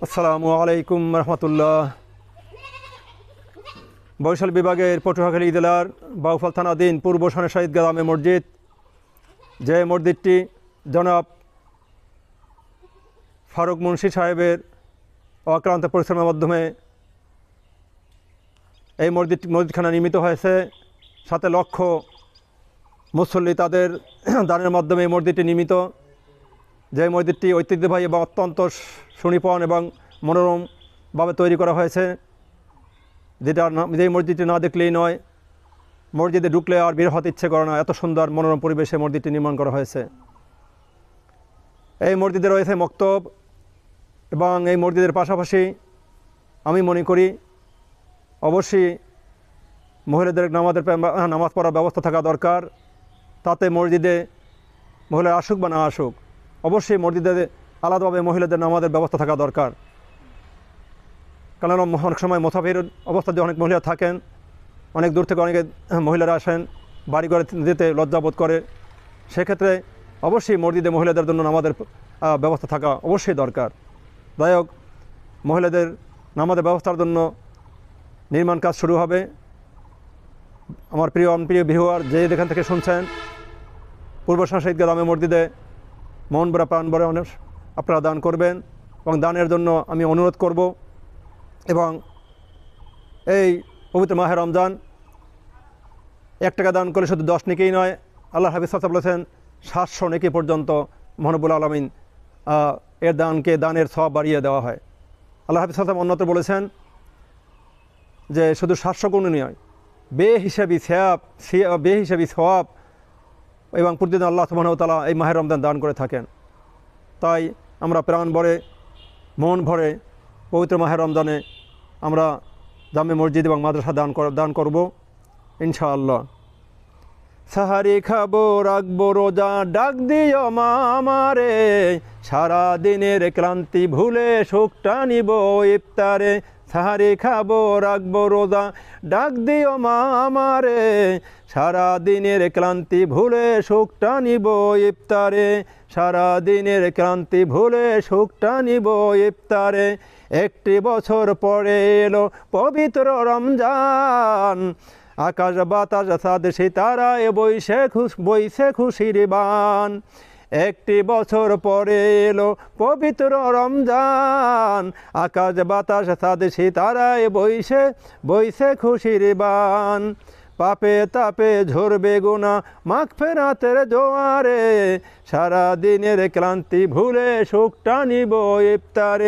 আসসালামু আলাইকুম রহমতুল্লাহ। বরিশাল বিভাগের পটুয়াখালী জেলার বাউফল থানাধীন পূর্ব শানেরশাহ ঈদগাহ জামে মসজিদ, যে মসজিদটি জনাব ফারুক মুন্সি সাহেবের অক্লান্ত পরিশ্রমের মাধ্যমে এই মসজিদখানা নির্মিত হয়েছে। সাথে লক্ষ মুসল্লি তাদের দানের মাধ্যমে এই মসজিদটি নির্মিত। যে মসজিদটি ঐতিহ্যবাহী এবং অত্যন্ত সুনিপুণ এবং মনোরমভাবে তৈরি করা হয়েছে, যেই মসজিদটি না দেখলেই নয়, মসজিদে ঢুকলে আর বের হতে ইচ্ছে করে না, এত সুন্দর মনোরম পরিবেশে মসজিদটি নির্মাণ করা হয়েছে। এই মসজিদে রয়েছে মক্তব এবং এই মসজিদের পাশাপাশি আমি মনে করি অবশ্যই মহিলাদের নামাজ পড়ার ব্যবস্থা থাকা দরকার। তাতে মসজিদে মহিলা আসুক বা না আসুক, অবশ্যই মসজিদে আলাদাভাবে মহিলাদের নামাজের ব্যবস্থা থাকা দরকার। কারণ অনেক সময় মুসাফির অবস্থায় অনেক মহিলা থাকেন, অনেক দূর থেকে অনেকে মহিলারা আসেন, বাড়ি ঘরে যেতে লজ্জাবোধ করে। সেক্ষেত্রে অবশ্যই মসজিদে মহিলাদের জন্য নামাজের ব্যবস্থা থাকা অবশ্যই দরকার। যাই হোক, মহিলাদের নামাজের ব্যবস্থার জন্য নির্মাণ কাজ শুরু হবে। আমার প্রিয় ভিউয়ার, যে যেখান থেকে শুনছেন, পূর্ব শানেরশাহ ঈদগাহ জামে মসজিদে মন ভরা প্রাণ ভরে আপনারা দান করবেন এবং দানের জন্য আমি অনুরোধ করব। এবং এই পবিত্র মাহে রমজান 1 টাকা দান করলে শুধু 10 নেকিই নয়, আল্লাহ হাবিব সাল্লাল্লাহু আলাইহি ওয়াসাল্লাম বলেছেন 700 নেকি পর্যন্ত মহানবুল আলামিন দানের সওয়াব বাড়িয়ে দেওয়া হয়। আল্লাহ হাবিব সাল্লাল্লাহু আলাইহি ওয়াসাল্লাম অন্যত্র বলেছেন যে শুধু 700 গুণ নয়, বেহিসাবি সওয়াব এবং প্রতিদিন আল্লাহ সুবহানাহু ওয়া তাআলা এই মাহে রমজান দান করে থাকেন। তাই আমরা প্রাণ ভরে মন ভরে পবিত্র মাহে রমজানে আমরা জামে মসজিদ এবং মাদ্রাসা দান করব ইনশাআল্লাহ। সাহারি খাবো, রাখবো রোজা, ডাক দিও মা আমারে, সারা দিনের ক্লান্তি ভুলে সুখটা নিব ইফতারে। সাহারি খাবো, রাখবো রোজা, ডাক দিও মা আমারে, সারা দিনের ক্লান্তি ভুলে সুখটা নিব ইফতারে। সারা দিনের ক্লান্তি ভুলে সুখটা নিব ইফতারে। 1 বছর পরে এলো পবিত্র রমজান, আকাশ বাতাস চাঁদ সিতারায় বইছে খুশির বান। 1 বছর পরে এলো পবিত্র রমজান, আকাশ বাতাস চাঁদ সিতারায় বইছে খুশির বান। পাপে তাপে ঝরবে গুনাহ মাগফিরাতের জোয়ারে, সারা দিনের ক্লান্তি ভুলে সুখটা নিব ইফতারে।